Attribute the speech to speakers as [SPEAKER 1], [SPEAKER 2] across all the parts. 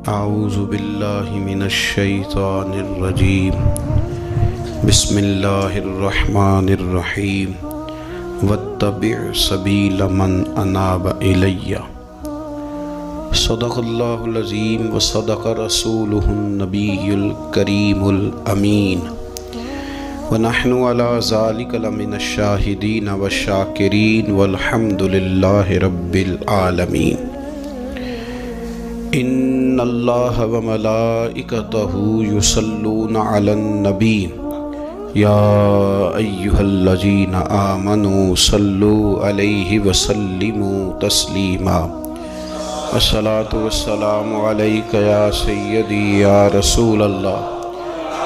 [SPEAKER 1] أعوذ بالله من الشيطان الرجيم بسم الله الرحمن الرحيم واتبع سبيل من أناب إلي صدق الله العظيم وصدق رسوله النبي الكريم الأمين ونحن على ذلك لمن الشاهدين والشاكرين والحمد لله رب العالمين إن الله وملائكته يصلون على النبي يا أيها الذين آمنوا صلوا عليه وسلموا تسليما الصلاة والسلام عليك يا سيدي يا رسول الله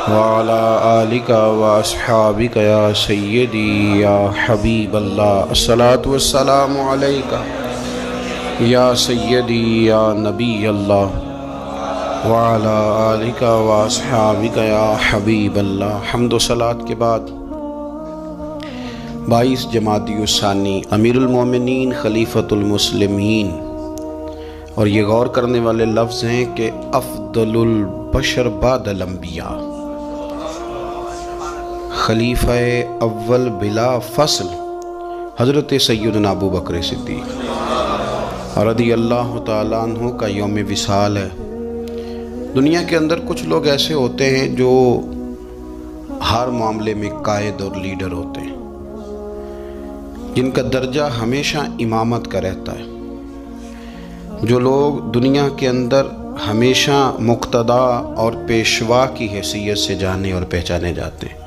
[SPEAKER 1] وعلى آلك وأصحابك يا سيدي يا حبيب الله الصلاة والسلام عليك یا سیدی یا نبی اللہ وعلی آلک واصحابک یا حبیب اللہ۔ حمد و صلاۃ کے بعد 22 جمادی الثانی امیر المومنین خلیفۃ المسلمین، اور یہ غور کرنے والے لفظ ہیں کہ افضل البشر بعد الانبیاء، خلیفہ اول بلا فصل حضرت سیدنا ابو بکر صدیق رضی اللہ تعالیٰ عنہ کا یوم وصال ہے۔ دنیا کے اندر کچھ لوگ ایسے ہوتے ہیں جو ہر معاملے میں قائد اور لیڈر ہوتے ہیں، جن کا درجہ ہمیشہ امامت کا رہتا ہے، جو لوگ دنیا کے اندر ہمیشہ مقتدا اور پیشوا کی حیثیت سے جانے اور پہچانے جاتے ہیں۔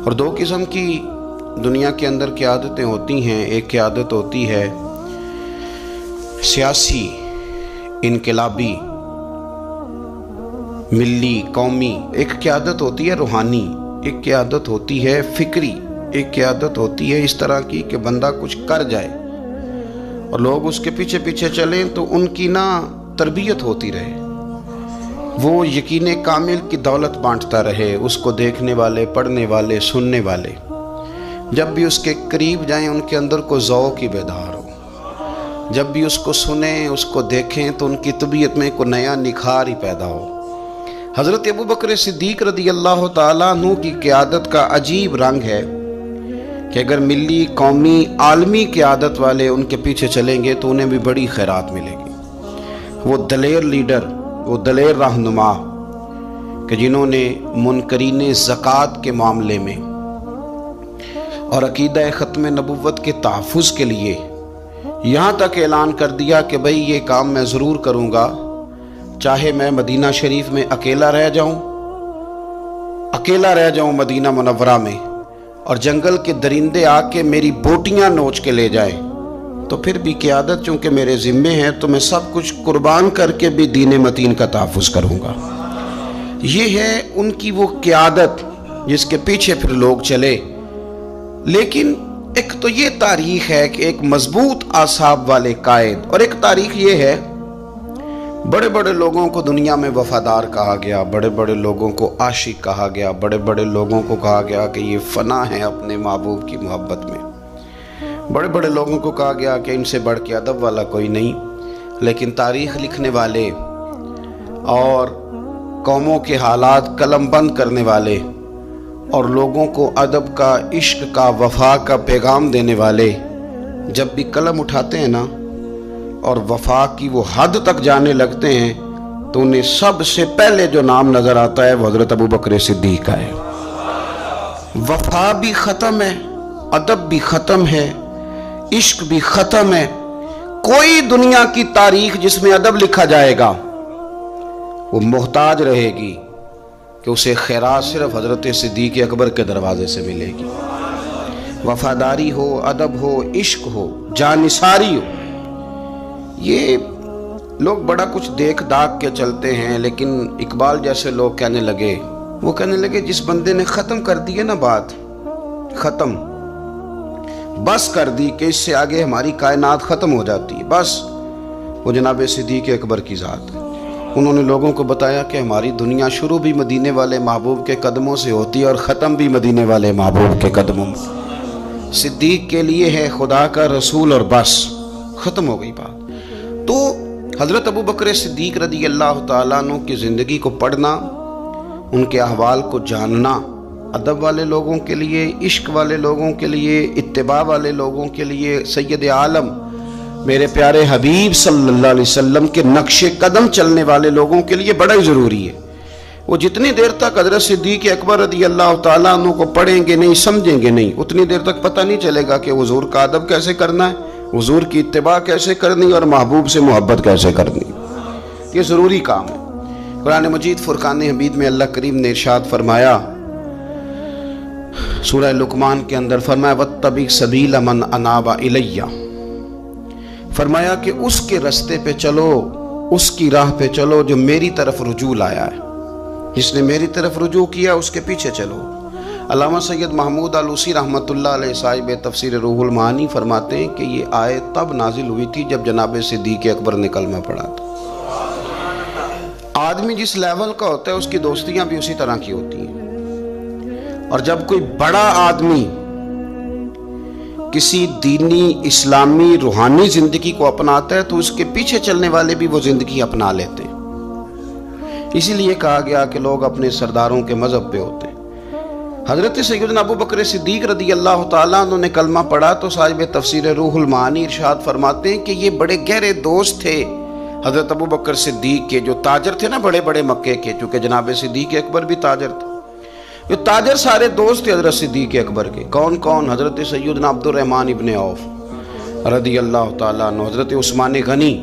[SPEAKER 1] اور دو قسم کی دنیا کے اندر قیادتیں ہوتی ہیں، ایک قیادت ہوتی ہے سیاسی، انقلابی، ملی، قومی، ایک قیادت ہوتی ہے روحانی، ایک قیادت ہوتی ہے فکری، ایک قیادت ہوتی ہے اس طرح کی کہ بندہ کچھ کر جائے اور لوگ اس کے پیچھے پیچھے چلیں تو ان کی تربیت ہوتی رہے، وہ یقین کامل کی دولت بانٹتا رہے، اس کو دیکھنے والے، پڑھنے والے، سننے والے جب بھی اس کے قریب جائیں ان کے اندر کو ذوق ہی بیدار ہو، جب بھی اس کو سنیں، اس کو دیکھیں تو ان کی طبیعت میں کوئی نیا نکھار ہی پیدا ہو۔ حضرت ابو بکر صدیق رضی اللہ تعالیٰ عنہ کی قیادت کا عجیب رنگ ہے کہ اگر ملی، قومی، عالمی قیادت والے ان کے پیچھے چلیں گے تو انہیں بھی بڑی خیرات ملے گی۔ وہ دلیر لیڈر، وہ دلیر رہنما کہ جنہوں نے منکرین زکوٰۃ کے معاملے میں اور عقیدہ ختم نبوت کے تحفظ کے لیے یہاں تک اعلان کر دیا کہ بھئی یہ کام میں ضرور کروں گا، چاہے میں مدینہ شریف میں اکیلا رہ جاؤں مدینہ منورہ میں، اور جنگل کے درندے آ کے میری بوٹیاں نوچ کے لے جائیں، تو پھر بھی قیادت چونکہ میرے ذمے ہے تو میں سب کچھ قربان کر کے بھی دین متین کا تحفظ کروں گا۔ یہ ہے ان کی وہ قیادت جس کے پیچھے پھر لوگ چلے۔ لیکن ایک تو یہ تاریخ ہے کہ ایک مضبوط اعصاب والے قائد، اور ایک تاریخ یہ ہے بڑے بڑے لوگوں کو دنیا میں وفادار کہا گیا، بڑے بڑے لوگوں کو عاشق کہا گیا، بڑے بڑے لوگوں کو کہا گیا کہ یہ فنا ہے اپنے محبوب کی محبت میں، بڑے بڑے لوگوں کو کہا گیا کہ ان سے بڑھ کے ادب والا کوئی نہیں۔ لیکن تاریخ لکھنے والے اور قوموں کے حالات قلم بند کرنے والے اور لوگوں کو ادب کا، عشق کا، وفا کا پیغام دینے والے جب بھی قلم اٹھاتے ہیں اور وفا کی وہ حد تک جانے لگتے ہیں تو انہیں سب سے پہلے جو نام نظر آتا ہے وہ حضرت ابو بکر صدیق کا ہے۔ وفا بھی ختم ہے، ادب بھی ختم ہے، عشق بھی ختم ہے۔ کوئی دنیا کی تاریخ جس میں ادب لکھا جائے گا وہ محتاج رہے گی کہ اسے خیرات صرف حضرت صدیق اکبر کے دروازے سے ملے گی۔ وفاداری ہو، ادب ہو، عشق ہو، جانثاری ہو۔ یہ لوگ بڑا کچھ دیکھ داکھ کے چلتے ہیں، لیکن اقبال جیسے لوگ کہنے لگے جس بندے نے ختم کر دی ہے بات، ختم بس کر دی کہ اس سے آگے ہماری کائنات ختم ہو جاتی ہے، بس وہ جناب صدیق اکبر کی ذات۔ انہوں نے لوگوں کو بتایا کہ ہماری دنیا شروع بھی مدینے والے محبوب کے قدموں سے ہوتی ہے اور ختم بھی مدینے والے محبوب کے قدموں میں۔ صدیق کے لیے ہے خدا کا رسول اور بس، ختم ہو گئی بات۔ تو حضرت ابو بکر صدیق رضی اللہ تعالیٰ عنہ کی زندگی کو پڑھنا، ان کے احوال کو جاننا، ادب والے لوگوں کے لیے، عشق والے لوگوں کے لیے، اتباع والے لوگوں کے لیے، سید عالم میرے پیارے حبیب صلی اللہ علیہ وسلم کے نقش قدم چلنے والے لوگوں کے لیے بڑا ہی ضروری ہے۔ وہ جتنی دیر تک حضرت صدیق اکبر رضی اللہ تعالیٰ عنہ کو پڑھیں گے نہیں، سمجھیں گے نہیں، اتنی دیر تک پتہ نہیں چلے گا کہ حضور کا ادب کیسے کرنا ہے، حضور کی اتباع کیسے کرنی اور محبوب سے محبت کیسے کرنی۔ یہ ضروری کام ہے۔ قرآن مجید فرقان حمید میں اللہ کریم نے ارشاد فرمایا، سورہ لقمان کے اندر فرمایا وَاتَّبِعْ سَبِيلَ مَنْ أَنَابَ إِلَيَّ، فرمایا کہ اس کے رستے پہ چلو، اس کی راہ پہ چلو جو میری طرف رجوع لایا ہے، جس نے میری طرف رجوع کیا اس کے پیچھے چلو۔ علامہ سید محمود آلوسی رحمۃ اللہ علیہ صاحب تفسیر روح المعانی فرماتے ہیں کہ یہ آیت تب نازل ہوئی تھی جب جناب صدیق اکبر نے کلمہ پڑھا تھا۔ آدمی جس لیول کا ہوتا ہے اس کی دوستیاں بھی اسی طرح کی ہوتی ہیں، اور جب کوئی بڑا آدمی کسی دینی، اسلامی، روحانی زندگی کو اپناتا ہے تو اس کے پیچھے چلنے والے بھی وہ زندگی اپنا لیتے ہیں۔ اسی لیے کہا گیا کہ لوگ اپنے سرداروں کے مذہب پہ ہوتے ہیں۔ حضرت سیدنا ابو بکر صدیق رضی اللہ تعالیٰ عنہ نے کلمہ پڑھا تو صاحب تفسیر روح المعانی ارشاد فرماتے ہیں کہ یہ بڑے گہرے دوست تھے حضرت ابو بکر صدیق کے، جو تاجر تھے نا بڑے بڑے مکے کے، چونکہ جناب صدیق اکبر بھی تاجر تھے۔ جو تاجر سارے دوست تھے حضرت صدیق اکبر کے، کون کون؟ حضرت سیدنا عبد الرحمن ابن عوف رضی اللہ تعالیٰ عنہ، حضرت عثمان غنی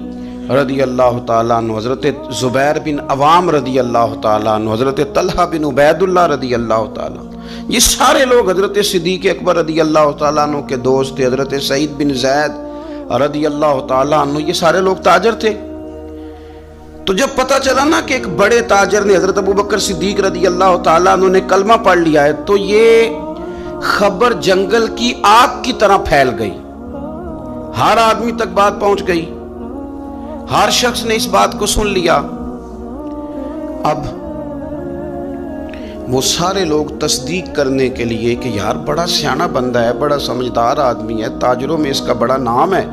[SPEAKER 1] رضی اللہ تعالیٰ عنہ، حضرت زبیر بن عوام رضی اللہ تعالیٰ عنہ، حضرت طلحہ بن عبید اللہ رضی اللہ تعالیٰ عنہ۔ یہ سارے لوگ حضرت صدیق اکبر رضی اللہ تعالیٰ عنہ کے دوست تھے۔ حضرت سعید بن زید رضی اللہ تعالیٰ عنہ، یہ سارے لوگ تاجر تھے۔ تو جب پتہ چلا نا کہ ایک بڑے تاجر نے، حضرت ابو بکر صدیق رضی اللہ تعالیٰ عنہ نے کلمہ پڑھ لیا ہے، تو یہ خبر جنگل کی آگ کی طرح پھیل گئی، ہر آدمی تک بات پہنچ گئی، ہر شخص نے اس بات کو سن لیا۔ اب وہ سارے لوگ تصدیق کرنے کے لیے کہ یار بڑا سیانہ بندہ ہے، بڑا سمجھدار آدمی ہے، تاجروں میں اس کا بڑا نام ہے،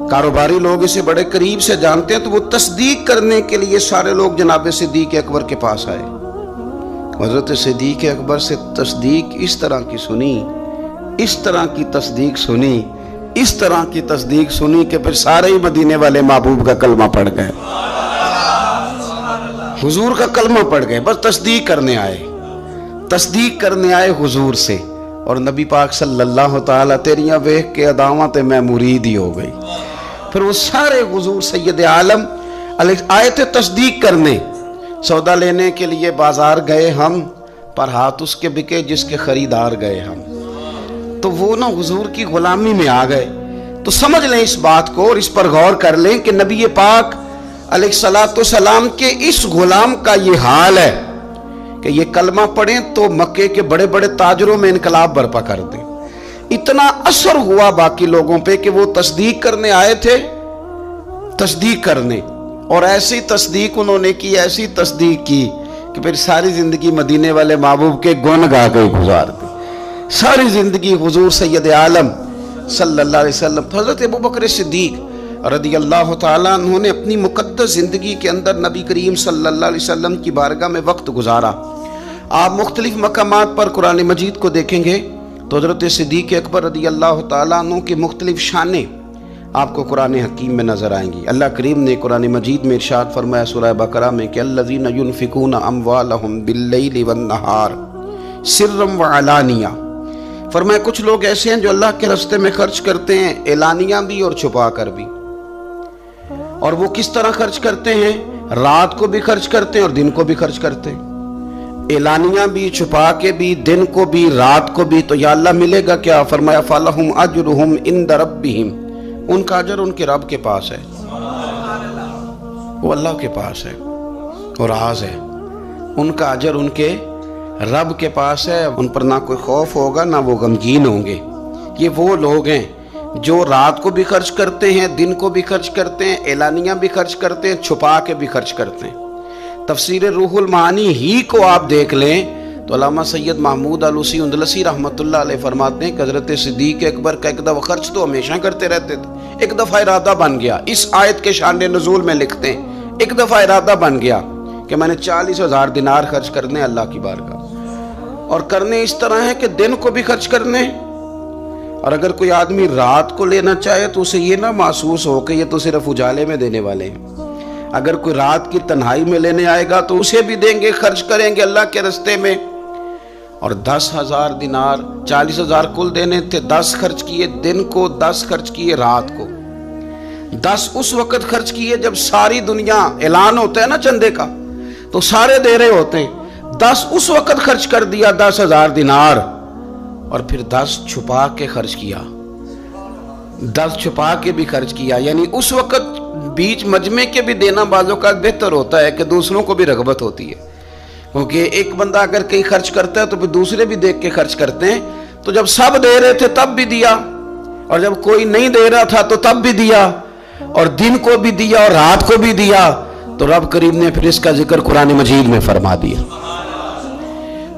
[SPEAKER 1] کاروباری لوگ اسے بڑے قریب سے جانتے ہیں، تو وہ تصدیق کرنے کے لیے سارے لوگ جناب صدیق اکبر کے پاس آئے۔ حضرت صدیق اکبر سے تصدیق اس طرح کی سنی، اس طرح کی تصدیق سنی، اس طرح کی تصدیق سنی کہ پھر سارے ہی مدینے والے محبوب کا کلمہ پڑھ گئے، حضور کا کلمہ پڑھ گئے، بس تصدیق کرنے آئے، تصدیق کرنے آئے حضور سے۔ اور نبی پاک صلی اللہ تعالیٰ تیریاں ویکھ کے اداواں تے میں مرید ہی ہو گئی۔ پھر وہ سارے حضور سید عالم آئے تھے تصدیق کرنے، سودا لینے کے لیے بازار گئے ہم، پر ہاتھ اس کے بکے جس کے خریدار گئے ہم۔ تو وہ نا حضور کی غلامی میں آ گئے۔ تو سمجھ لیں اس بات کو اور اس پر غور کر لیں کہ نبی پاک علیہ الصلوۃ والسلام کے اس غلام کا یہ حال ہے کہ یہ کلمہ پڑھیں تو مکے کے بڑے بڑے تاجروں میں انقلاب برپا کر دیں۔ اتنا اثر ہوا باقی لوگوں پہ کہ وہ تصدیق کرنے آئے تھے، تصدیق کرنے، اور ایسی تصدیق انہوں نے کی، ایسی تصدیق کی کہ پھر ساری زندگی مدینے والے محبوب کے گن گا کے گزار دی، ساری زندگی حضور سید عالم صلی اللہ علیہ وسلم۔ حضرت ابو بکر صدیق رضی اللہ تعالیٰ عنہ نے اپنی مقدس زندگی کے اندر نبی کریم صلی اللہ علیہ وسلم کی بارگاہ میں وقت گزارا۔ آپ مختلف مقامات پر قرآن مجید کو دیکھیں گے تو حضرت صدیق اکبر رضی اللہ تعالیٰ عنہ کی مختلف شانیں آپ کو قرآن حکیم میں نظر آئیں گی۔ اللہ کریم نے قرآن مجید میں ارشاد فرمایا سورہ بقرہ میں کہ الذین ينفقون اموالهم باللیل والنہار سرا وعلانیہ، فرمایا کچھ لوگ ایسے ہیں جو اللہ کے راستے میں خرچ کرتے ہیں، اعلانیہ بھی اور چھپا کر بھی۔ اور وہ کس طرح خرچ کرتے ہیں؟ رات کو بھی خرچ کرتے ہیں اور دن کو بھی خرچ کرتے ہیں، اعلانیہ بھی، چھپا کے بھی، دن کو بھی، رات کو بھی۔ تو یا اللہ ملے گا کیا؟ فرمایا فَلَهُمْ أَجْرُهُمْ عِنْدَ رَبِّهِمْ، ان کا اجر ان کے رب کے پاس ہے، وہ اللہ کے پاس ہے، اور راز ہے، ان کا اجر ان کے رب کے پاس ہے، ان پر نہ کوئی خوف ہوگا نہ وہ غمگین ہوں گے۔ یہ وہ لوگ ہیں جو رات کو بھی خرچ کرتے ہیں، دن کو بھی خرچ کرتے ہیں، اعلانیہ بھی خرچ کرتے ہیں، چھپا کے بھی خرچ کرتے ہیں۔ تفسیر روح المعانی ہی کو آپ دیکھ لیں تو علامہ سید محمود علوسی اندلسی رحمۃ اللہ علیہ فرماتے ہیں کہ حضرت صدیق اکبر کا ایک دفعہ خرچ تو ہمیشہ کرتے رہتے تھے، ایک دفعہ ارادہ بن گیا، اس آیت کے شان نزول میں لکھتے ہیں ایک دفعہ ارادہ بن گیا کہ میں نے 40,000 دینار خرچ کرنے اللہ کی بارگاہ، اور کرنے اس طرح ہے کہ دن کو بھی خرچ کرنے، اور اگر کوئی آدمی رات کو لینا چاہے تو اسے یہ نہ محسوس ہو کہ یہ تو صرف اجالے میں دینے والے ہیں، اگر کوئی رات کی تنہائی میں لینے آئے گا تو اسے بھی دیں گے، خرچ کریں گے اللہ کے رستے میں۔ اور 10,000 دینار، 40,000 کل دینے تھے، 10 خرچ کیے دن کو، 10 خرچ کیے رات کو، 10 اس وقت خرچ کیے جب ساری دنیا، اعلان ہوتا ہے نا چندے کا تو سارے دے رہے ہوتے ہیں، 10 اس وقت خرچ کر دیا 10,000 دینار، اور پھر 10 چھپا کے خرچ کیا، 10 چھپا کے بھی خرچ کیا، یعنی اس وقت بیچ مجمع کے بھی دینا بعض اوقات بہتر ہوتا ہے کہ دوسروں کو بھی رغبت ہوتی ہے، کیونکہ ایک بندہ اگر کہیں خرچ کرتا ہے تو پھر دوسرے بھی دیکھ کے خرچ کرتے ہیں، تو جب سب دے رہے تھے تب بھی دیا، اور جب کوئی نہیں دے رہا تھا تو تب بھی دیا، اور دن کو بھی دیا اور رات کو بھی دیا، تو رب کریم نے پھر اس کا ذکر قرآن مجید میں فرما دیا۔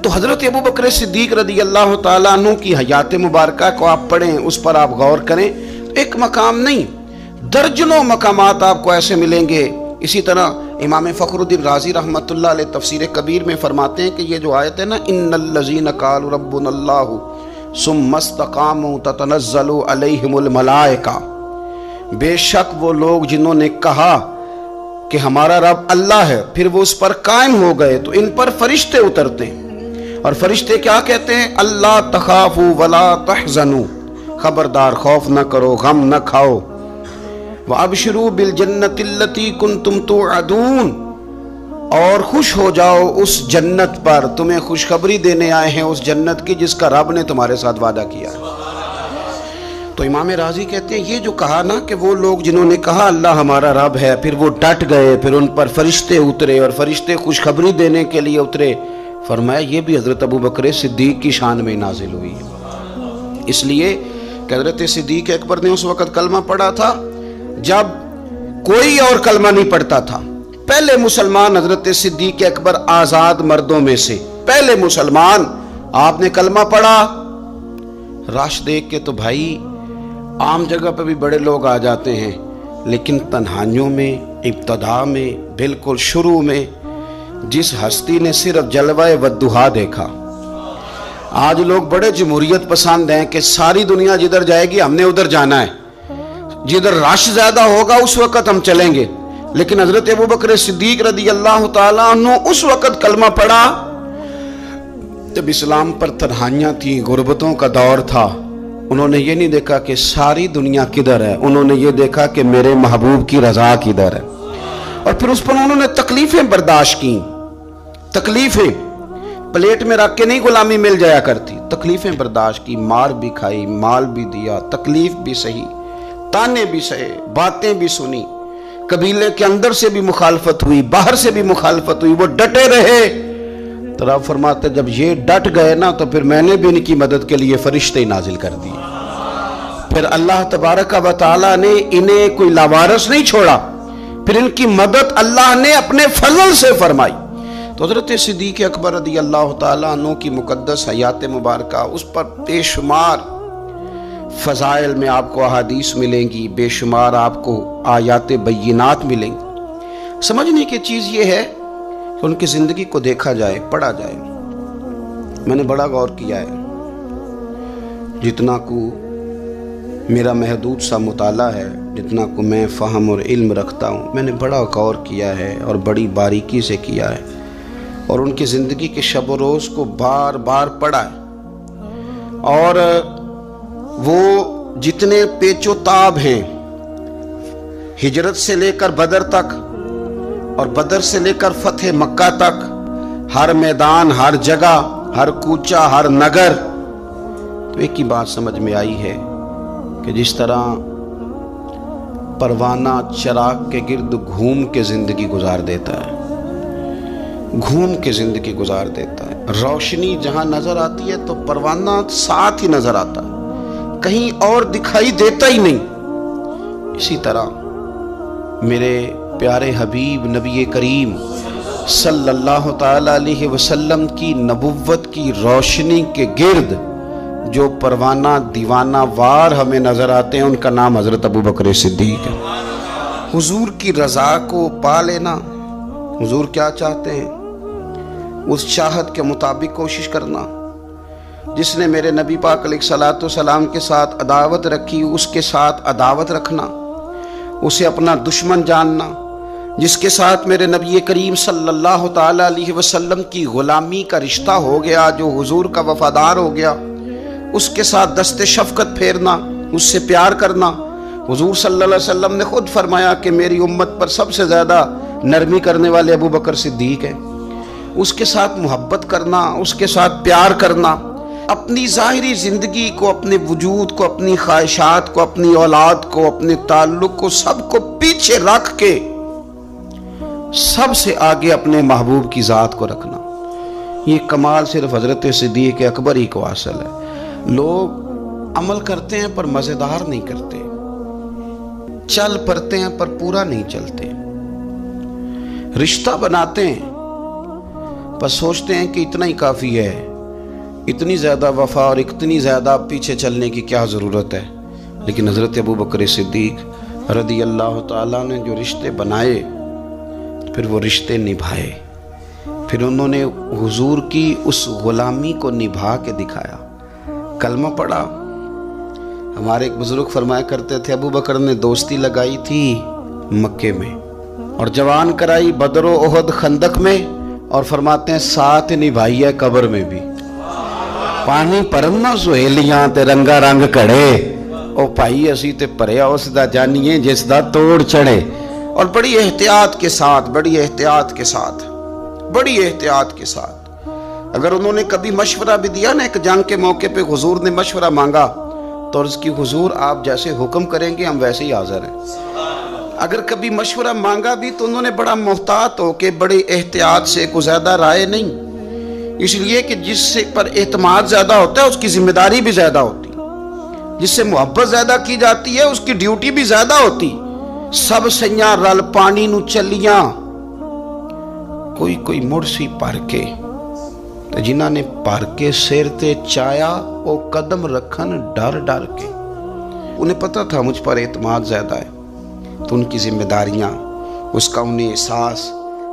[SPEAKER 1] تو حضرت ابو بکر صدیق رضی اللہ تعالیٰ عنہ کی حیات مبارکہ کو آپ پڑھیں، اس پر آپ غور کریں، ایک مقام نہیں درجنوں مقامات آپ کو ایسے ملیں گے۔ اسی طرح امام فخر الدین رازی رحمۃ اللہ علیہ تفسیر کبیر میں فرماتے ہیں کہ یہ جو آیت ہے نا، ان الذین قالوا ربنا اللہ ثم استقاموا تتنزل علیہم الملائکہ، بے شک وہ لوگ جنہوں نے کہا کہ ہمارا رب اللہ ہے، پھر وہ اس پر قائم ہو گئے تو ان پر فرشتے اترتے ہیں، اور فرشتے کیا کہتے ہیں؟ اللہ تخافوا ولا تحزنوا، خبردار خوف نہ کرو، غم نہ کھاؤ، وَأَبْشِرُوا بِالْجَنَّةِ الَّتِي كُنْتُمْ تُوعَدُونَ، اور خوش ہو جاؤ اس جنت پر، تمہیں خوشخبری دینے آئے ہیں اس جنت کی جس کا رب نے تمہارے ساتھ وعدہ کیا ہے۔ تو امام راضی کہتے ہیں یہ جو کہا نا کہ وہ لوگ جنہوں نے کہا اللہ ہمارا رب ہے، پھر وہ ڈٹ گئے، پھر ان پر فرشتے اترے اور فرشتے خوشخبری دینے کے لیے اترے، فرمایا یہ بھی حضرت ابو بکر صدیق کی شان میں نازل ہوئی ہے۔ اس لیے کہ حضرت صدیق اکبر نے اس وقت کلمہ پڑھا تھا جب کوئی اور کلمہ نہیں پڑھتا تھا، پہلے مسلمان حضرت صدیق اکبر آزاد مردوں میں سے پہلے مسلمان، آپ نے کلمہ پڑھا، رش دیکھ کے تو بھائی عام جگہ پہ بھی بڑے لوگ آ جاتے ہیں، لیکن تنہائیوں میں، ابتدا میں، بالکل شروع میں جس ہستی نے صرف جلوہ والضحیٰ دیکھا، آج لوگ بڑے جمہوریت پسند ہیں کہ ساری دنیا جدھر جائے گی ہم نے ادھر جانا ہے، جدھر رش زیادہ ہوگا اس وقت ہم چلیں گے، لیکن حضرت ابو بکر صدیق رضی اللہ تعالیٰ عنہ اس وقت کلمہ پڑھا جب اسلام پر تنہائیاں تھیں، غربتوں کا دور تھا، انہوں نے یہ نہیں دیکھا کہ ساری دنیا کدھر ہے، انہوں نے یہ دیکھا کہ میرے محبوب کی رضا کدھر ہے، اور پھر اس پر انہوں نے تکلیفیں برداشت کی، تکلیفیں پلیٹ میں رکھ کے نہیں غلامی مل جایا کرتی، تکلیفیں برداشت کی، مار بھی کھائی، مال بھی دیا، تکلیف بھی سہی، تانے بھی سہے، باتیں بھی سنی، قبیلے کے اندر سے بھی مخالفت ہوئی، باہر سے بھی مخالفت ہوئی، وہ ڈٹے رہے، تو رب فرماتے جب یہ ڈٹ گئے نا تو پھر میں نے بھی ان کی مدد کے لیے فرشتے نازل کر دیے، پھر اللہ تبارک و تعالیٰ نے انہیں کوئی لاوارث نہیں چھوڑا، پھر ان کی مدد اللہ نے اپنے فضل سے فرمائی۔ تو حضرت صدیق اکبر رضی اللہ تعالیٰ عنہ کی مقدس حیات مبارکہ، اس پر بے شمار فضائل میں آپ کو احادیث ملیں گی، بے شمار آپ کو آیات بینات ملیں گی۔ سمجھنے کی چیز یہ ہے کہ ان کی زندگی کو دیکھا جائے، پڑھا جائے۔ میں نے بڑا غور کیا ہے، جتنا کو میرا محدود سا مطالعہ ہے، جتنا کو میں فہم اور علم رکھتا ہوں، میں نے بڑا غور کیا ہے اور بڑی باریکی سے کیا ہے، اور ان کی زندگی کے شب و روز کو بار بار پڑھا ہے، اور وہ جتنے پیچ و تاب ہیں ہجرت سے لے کر بدر تک اور بدر سے لے کر فتح مکہ تک، ہر میدان، ہر جگہ، ہر کوچہ، ہر نگر، تو ایک ہی بات سمجھ میں آئی ہے کہ جس طرح پروانہ چراغ کے گرد گھوم کے زندگی گزار دیتا ہے، گھوم کے زندگی گزار دیتا ہے، روشنی جہاں نظر آتی ہے تو پروانہ ساتھ ہی نظر آتا ہے، کہیں اور دکھائی دیتا ہی نہیں۔ اسی طرح میرے پیارے حبیب نبی کریم صلی اللہ تعالی علیہ وسلم کی نبوت کی روشنی کے گرد جو پروانہ دیوانہ وار ہمیں نظر آتے ہیں ان کا نام حضرت ابوبکر صدیق ہے۔ حضور کی رضا کو پا لینا، حضور کیا چاہتے ہیں اس چاہت کے مطابق کوشش کرنا۔ جس نے میرے نبی پاک علیہ الصلوۃ والسلام کے ساتھ عداوت رکھی اس کے ساتھ عداوت رکھنا، اسے اپنا دشمن جاننا۔ جس کے ساتھ میرے نبی کریم صلی اللہ تعالی علیہ وسلم کی غلامی کا رشتہ ہو گیا، جو حضور کا وفادار ہو گیا، اس کے ساتھ دست شفقت پھیرنا، اس سے پیار کرنا۔ حضور صلی اللہ علیہ وسلم نے خود فرمایا کہ میری امت پر سب سے زیادہ نرمی کرنے والے ابوبکر صدیق ہیں۔ اس کے ساتھ محبت کرنا، اس کے ساتھ پیار کرنا، اپنی ظاہری زندگی کو، اپنے وجود کو، اپنی خواہشات کو، اپنی اولاد کو، اپنے تعلق کو، سب کو پیچھے رکھ کے سب سے آگے اپنے محبوب کی ذات کو رکھنا۔ یہ کمال صرف حضرت صدیق اکبر ہی کو حاصل ہے۔ لوگ عمل کرتے ہیں پر مزیدار نہیں کرتے، چل پڑتے ہیں پر پورا نہیں چلتے، رشتہ بناتے ہیں پر سوچتے ہیں کہ اتنا ہی کافی ہے، اتنی زیادہ وفا اور اتنی زیادہ پیچھے چلنے کی کیا ضرورت ہے۔ لیکن حضرت ابوبکر صدیق رضی اللہ تعالیٰ نے جو رشتے بنائے، پھر وہ رشتے نبھائے، پھر انہوں نے حضور کی اس غلامی کو نبھا کے دکھایا۔ کلمہ پڑھا۔ ہمارے ایک بزرگ فرمایا کرتے تھے ابوبکر نے دوستی لگائی تھی مکے میں اور جوان کرائی بدر و احد خندق میں، اور فرماتے ہیں ساتھ نبھائی ہے قبر میں بھی۔ پانی پرنا سہیلیاں تے رنگا رنگ کڑے، او بھائی اسی تے پریا اس دا جانیے جس دا توڑ چڑھے۔ اور بڑی احتیاط کے ساتھ، بڑی احتیاط کے ساتھ، بڑی احتیاط کے ساتھ اگر انہوں نے کبھی مشورہ بھی دیا نا، ایک جنگ کے موقع پہ حضور نے مشورہ مانگا تو عرض کی حضور آپ جیسے حکم کریں گے ہم ویسے ہی حاضر ہیں۔ اگر کبھی مشورہ مانگا بھی تو انہوں نے بڑا محتاط ہو کے بڑے احتیاط سے، کوئی زیادہ رائے نہیں، اس لیے کہ جس سے پر اعتماد زیادہ ہوتا ہے اس کی ذمہ داری بھی زیادہ ہوتی، جس سے محبت زیادہ کی جاتی ہے اس کی ڈیوٹی بھی زیادہ ہوتی۔ سب سیاں رل پانی نو چلیاں، کوئی مڑ سی پار کے، جنہاں نے پار کے سیر تے چایا وہ قدم رکھن ڈر ڈر کے۔ انہیں پتہ تھا مجھ پر اعتماد زیادہ ہے، تو ان کی ذمہ داریاں، اس کا انہیں احساس،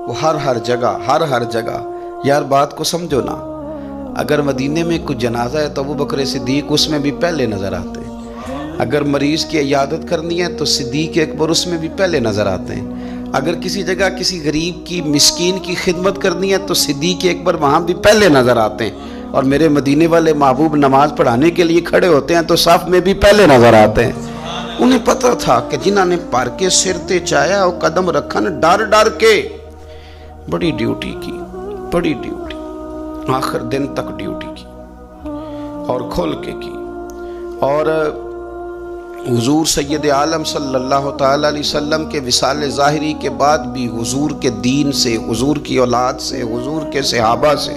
[SPEAKER 1] وہ ہر جگہ یار بات کو سمجھو نا، اگر مدینے میں کچھ جنازہ ہے تو ابوبکر صدیق اس میں بھی پہلے نظر آتے ہیں، اگر مریض کی عیادت کرنی ہے تو صدیق اکبر اس میں بھی پہلے نظر آتے ہیں، اگر کسی جگہ کسی غریب کی مسکین کی خدمت کرنی ہے تو صدیق اکبر وہاں بھی پہلے نظر آتے ہیں، اور میرے مدینے والے محبوب نماز پڑھانے کے لیے کھڑے ہوتے ہیں تو صف میں بھی پہلے نظر آتے ہیں۔ انہیں پتہ تھا کہ جنہاں نے پار کے سر تے چایا وہ قدم رکھن ڈر ڈر کے، بڑی ڈیوٹی کی، بڑی ڈیوٹی، آخر دن تک ڈیوٹی کی اور کھول کے کی۔ اور حضور سید عالم صلی اللہ تعالی علیہ وسلم کے وصال ظاہری کے بعد بھی حضور کے دین سے، حضور کی اولاد سے، حضور کے صحابہ سے،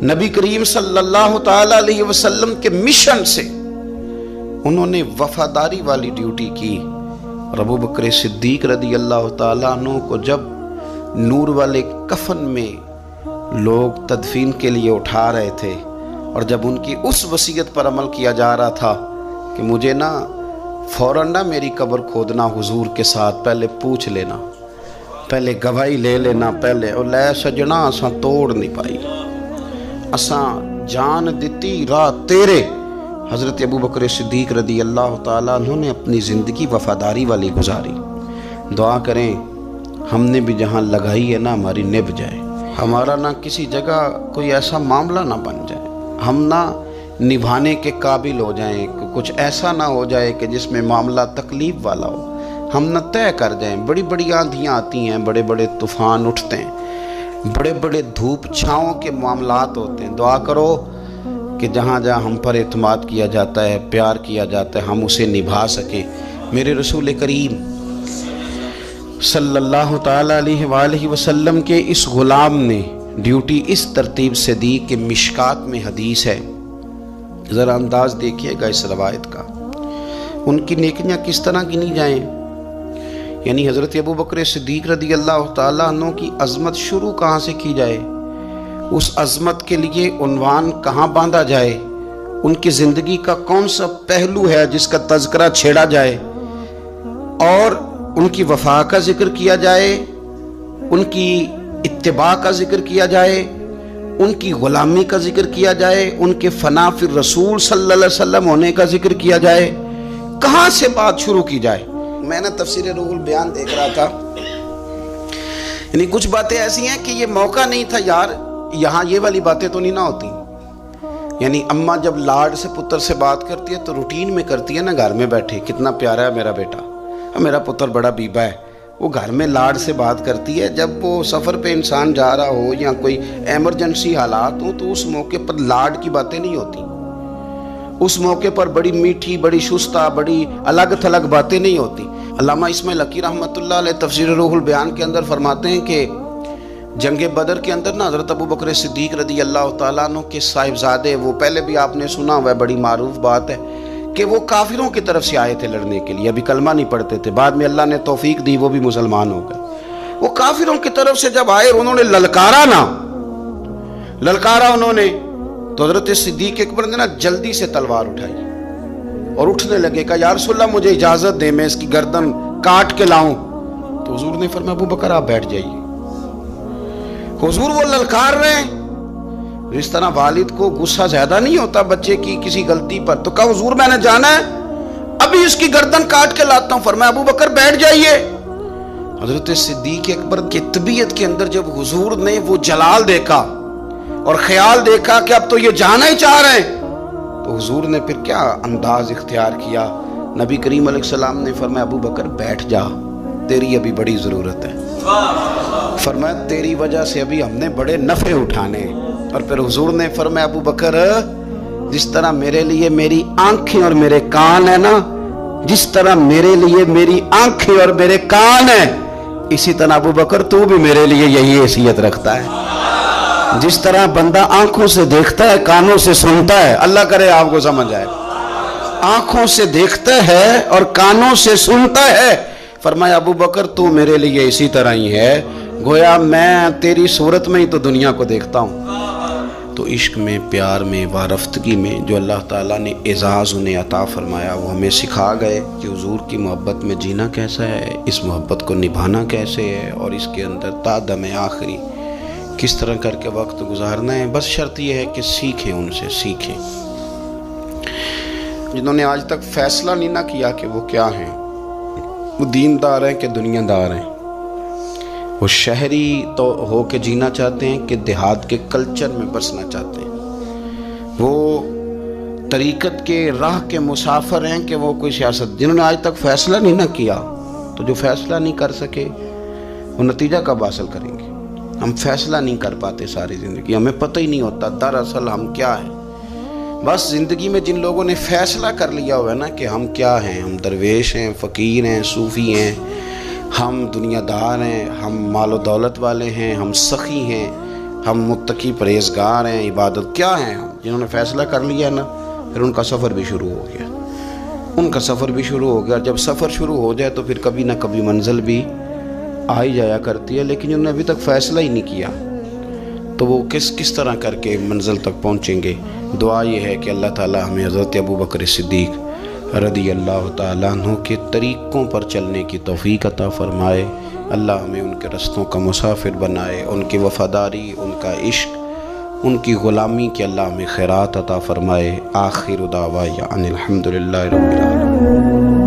[SPEAKER 1] نبی کریم صلی اللہ تعالی علیہ وسلم کے مشن سے انہوں نے وفاداری والی ڈیوٹی کی۔ اور ابوبکر صدیق رضی اللہ تعالیٰ عنہ کو جب نور والے کفن میں لوگ تدفین کے لیے اٹھا رہے تھے، اور جب ان کی اس وصیت پر عمل کیا جا رہا تھا کہ مجھے نا فوراً نہ میری قبر کھودنا حضور کے ساتھ، پہلے پوچھ لینا، پہلے گواہی لے لینا، پہلے او لے سجنا اساں توڑ نہیں پائی، اساں جان دیتی راہ تیرے۔ حضرت ابوبکر صدیق رضی اللہ تعالیٰ عنہ نے اپنی زندگی وفاداری والی گزاری۔ دعا کریں ہم نے بھی جہاں لگائی ہے نا ہماری نبھ جائے، ہمارا نہ کسی جگہ کوئی ایسا معاملہ نہ بن جائے، ہم نہ نبھانے کے قابل ہو جائیں، کچھ ایسا نہ ہو جائے کہ جس میں معاملہ تکلیف والا ہو، ہم نہ طے کر جائیں۔ بڑی بڑی آندھیاں آتی ہیں، بڑے بڑے طوفان اٹھتے ہیں، بڑے بڑے دھوپ چھاؤں کے معاملات ہوتے ہیں۔ دعا کرو کہ جہاں جہاں ہم پر اعتماد کیا جاتا ہے، پیار کیا جاتا ہے، ہم اسے نبھا سکیں۔ میرے رسول کریم صلی اللہ تعالیٰ علیہ وآلہ وسلم کے اس غلام نے ڈیوٹی اس ترتیب سے دی کہ مشکات میں حدیث ہے، ذرا انداز دیکھیے گا اس روایت کا، ان کی نیکیاں کس طرح گنی جائیں۔ یعنی حضرت ابو بکر صدیق رضی اللہ تعالیٰ عنہ کی عظمت شروع کہاں سے کی جائے، اس عظمت کے لیے عنوان کہاں باندھا جائے، ان کی زندگی کا کون سا پہلو ہے جس کا تذکرہ چھیڑا جائے اور ان کی وفا کا ذکر کیا جائے، ان کی اتباع کا ذکر کیا جائے، ان کی غلامی کا ذکر کیا جائے، ان کے فنا فی الرسول صلی اللہ علیہ وسلم ہونے کا ذکر کیا جائے، کہاں سے بات شروع کی جائے۔ میں نے تفسیر روح البیان دیکھ رہا تھا، یعنی کچھ باتیں ایسی ہیں کہ یہ موقع نہیں تھا یار، یہاں یہ والی باتیں تو نہیں نہ ہوتی۔ یعنی اماں جب لاڈ سے پتر سے بات کرتی ہے تو روٹین میں کرتی ہے نا، گھر میں بیٹھے کتنا پیارا ہے میرا بیٹا، میرا پتر بڑا بیبا ہے، وہ گھر میں لاڈ سے بات کرتی ہے۔ جب وہ سفر پہ انسان جا رہا ہو یا کوئی ایمرجنسی حالات ہوں تو اس موقع پر لاڈ کی باتیں نہیں ہوتی، اس موقع پر بڑی میٹھی، بڑی شستہ، بڑی الگ تھلگ باتیں نہیں ہوتی۔ علامہ اسماعیل حقی رحمۃ اللہ علیہ تفسیر روح البیان کے اندر فرماتے ہیں کہ جنگ بدر کے اندر نا حضرت ابو بکر صدیق رضی اللہ تعالیٰ عنہ کے صاحبزادے، وہ پہلے بھی آپ نے سنا ہوا ہے، بڑی معروف بات ہے کہ وہ کافروں کی طرف سے آئے تھے لڑنے کے لیے، ابھی کلمہ نہیں پڑھتے تھے، بعد میں اللہ نے توفیق دی وہ بھی مسلمان ہو گئے۔ وہ کافروں کی طرف سے جب آئے انہوں نے للکارا انہوں نے، تو حضرت صدیق اکبر نے نا جلدی سے تلوار اٹھائی اور اٹھنے لگے، کہا یا رسول اللہ مجھے اجازت دے میں اس کی گردن کاٹ کے لاؤں۔ تو حضور نے فرمایا ابو بکر آپ بیٹھ جائیے۔ حضور وہ للکار رہے ہیں، اس طرح والد کو غصہ زیادہ نہیں ہوتا بچے کی کسی غلطی پر، تو کہا حضور میں نے جانا ہے، ابھی اس کی گردن کاٹ کے لاتا ہوں۔ فرمایا ابو بکر بیٹھ جائیے۔ حضرت صدیق اکبر کی طبیعت کے اندر جب حضور نے وہ جلال دیکھا اور خیال دیکھا کہ اب تو یہ جانا ہی چاہ رہے ہیں، تو حضور نے پھر کیا انداز اختیار کیا، نبی کریم علیہ السلام نے فرمایا ابو بکر بیٹھ جا، تیری ابھی بڑی ضرورت ہے۔ فرمایا تیری وجہ سے ابھی ہم نے بڑے نفع اٹھانے۔ اور پھر حضور نے فرمایا ابو بکر جس طرح میرے لیے میری آنکھیں اور میرے کان ہیں نا، جس طرح میرے لیے میری آنکھیں اور میرے کان ہیں، اسی طرح ابو بکر تو بھی میرے لیے یہی حیثیت رکھتا ہے۔ جس طرح بندہ آنکھوں سے دیکھتا ہے، کانوں سے سنتا ہے، اللہ کرے آپ کو سمجھ آئے، آنکھوں سے دیکھتا ہے اور کانوں سے سنتا ہے، فرمایا ابو بکر تو میرے لیے اسی طرح ہی ہے، گویا میں تیری صورت میں ہی تو دنیا کو دیکھتا ہوں۔ تو عشق میں، پیار میں، وارفتگی میں جو اللہ تعالیٰ نے اعزاز انہیں عطا فرمایا وہ ہمیں سکھا گئے کہ حضور کی محبت میں جینا کیسا ہے، اس محبت کو نبھانا کیسے ہے، اور اس کے اندر تا دم آخری کس طرح کر کے وقت گزارنا ہے۔ بس شرط یہ ہے کہ سیکھیں، ان سے سیکھیں۔ جنہوں نے آج تک فیصلہ نہیں نہ کیا کہ وہ کیا ہیں، وہ دیندار ہیں کہ دنیا دار ہیں، وہ شہری تو ہو کے جینا چاہتے ہیں کہ دیہات کے کلچر میں بسنا چاہتے ہیں، وہ طریقت کے راہ کے مسافر ہیں کہ وہ کوئی سیاست۔ جنہوں نے آج تک فیصلہ نہیں نہ کیا، تو جو فیصلہ نہیں کر سکے وہ نتیجہ کب حاصل کریں گے؟ ہم فیصلہ نہیں کر پاتے ساری زندگی، ہمیں پتہ ہی نہیں ہوتا دراصل ہم کیا ہیں۔ بس زندگی میں جن لوگوں نے فیصلہ کر لیا ہوا ہے نا کہ ہم کیا ہیں، ہم درویش ہیں، فقیر ہیں، صوفی ہیں، ہم دنیا دار ہیں، ہم مال و دولت والے ہیں، ہم سخی ہیں، ہم متقی پرہیزگار ہیں، عبادت کیا ہیں ہم، جنہوں نے فیصلہ کر لیا ہے نا، پھر ان کا سفر بھی شروع ہو گیا، ان کا سفر بھی شروع ہو گیا۔ جب سفر شروع ہو جائے تو پھر کبھی نہ کبھی منزل بھی آ ہی جایا کرتی ہے، لیکن جنہوں نے ابھی تک فیصلہ ہی نہیں کیا تو وہ کس طرح کر کے منزل تک پہنچیں گے۔ دعا یہ ہے کہ اللہ تعالی ہمیں حضرت ابو بکر صدیق رضی اللہ تعالیٰ عنہ کے طریقوں پر چلنے کی توفیق عطا فرمائے۔ اللہ ہمیں ان کے رستوں کا مسافر بنائے، ان کی وفاداری، ان کا عشق، ان کی غلامی کے اللہ ہمیں خیرات عطا فرمائے۔ آخر دعوانا ان الحمدللہ رب العالمین۔